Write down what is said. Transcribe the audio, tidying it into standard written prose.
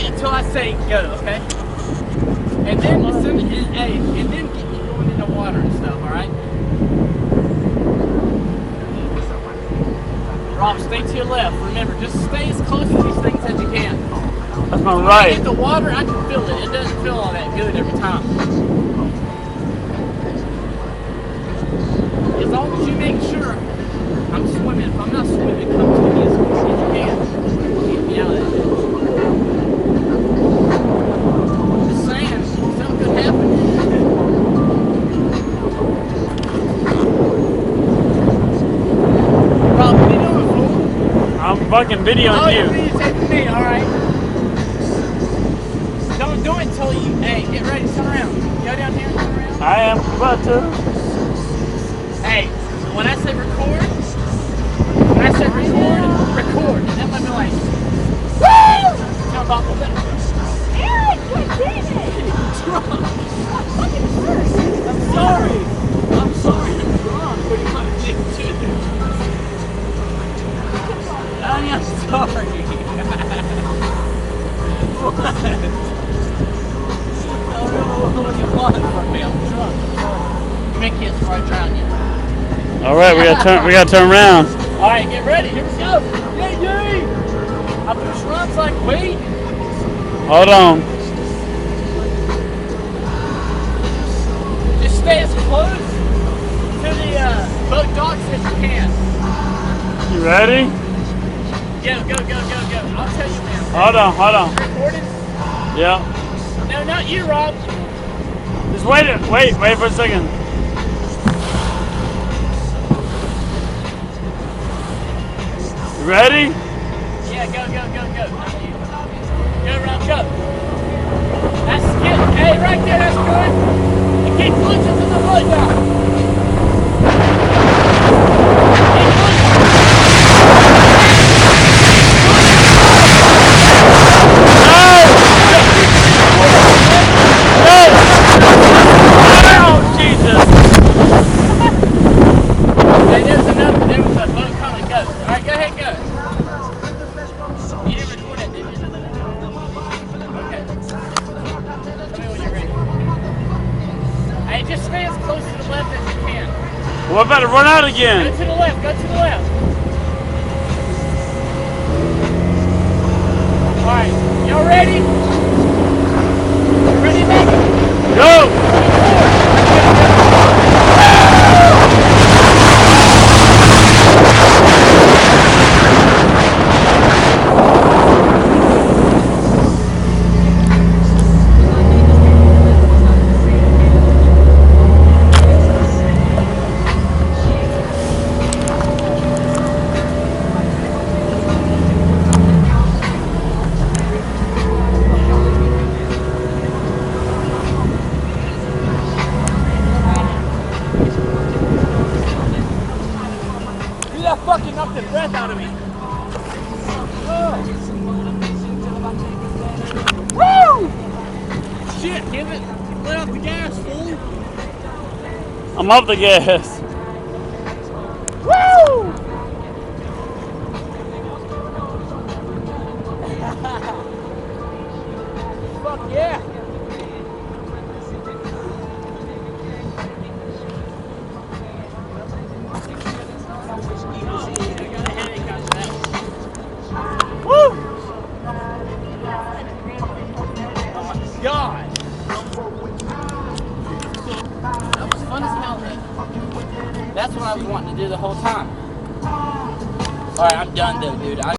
wait until I say go, okay? And then as soon as and then get you going in the water and stuff, alright? Rob, stay to your left. Remember, just stay as close to these things as you can. That's my When right. I hit the water, I can feel it. It doesn't feel all that good every time. As long as you make sure I'm swimming. If I'm not swimming, come to me as close as you can. Get me out of it. Just saying, something could happen. Rob, what are you doing, fool? I'm fucking videoing Oh, you. you're videotaping me, alright. Don't do it until you, hey, get ready, turn around. Go down here and turn around. I am about to. Hey, when I say record, record. And that might be like, woo! Jump off the bed. Eric, you're doing it! Drunk. I'm fucking hurt. I'm sorry. I'm sorry you're drunk. What do you want to do to it? I am sorry. What? I don't know what you want from me. I'm drunk. You make kids before I drown you. All right, we gotta turn around. All right, get ready. Here we go. Yay, yay! I push runs like weight. Hold on. Just stay as close to the boat docks as you can. You ready? Go, go, go, go, go. I'll tell you now. Hold on. Recording? Yeah. No, not you, Rob. Just wait for a second. You ready? Yeah, go, go, go, go. Not you. Go, Rob, go. That's good. Hey, right there, that's good. And keep pushing to the foot now. Hey, there was a boat coming. Go. All right, go ahead, go. You didn't record it, did you? Okay. Tell me when you're ready. Hey, just stay as close to the left as you can. We're about to run out Go again. to the left. Go to the left. All right. Y'all ready? You ready, baby? Go! You that fucking knocked the breath out of me. Woo! Shit, give it. Let off the gas, fool. I'm up the gas. Woo! Fuck yeah. Woo! Oh my God. That was fun as hell, man. That's what I was wanting to do the whole time. Alright, I'm done though, dude.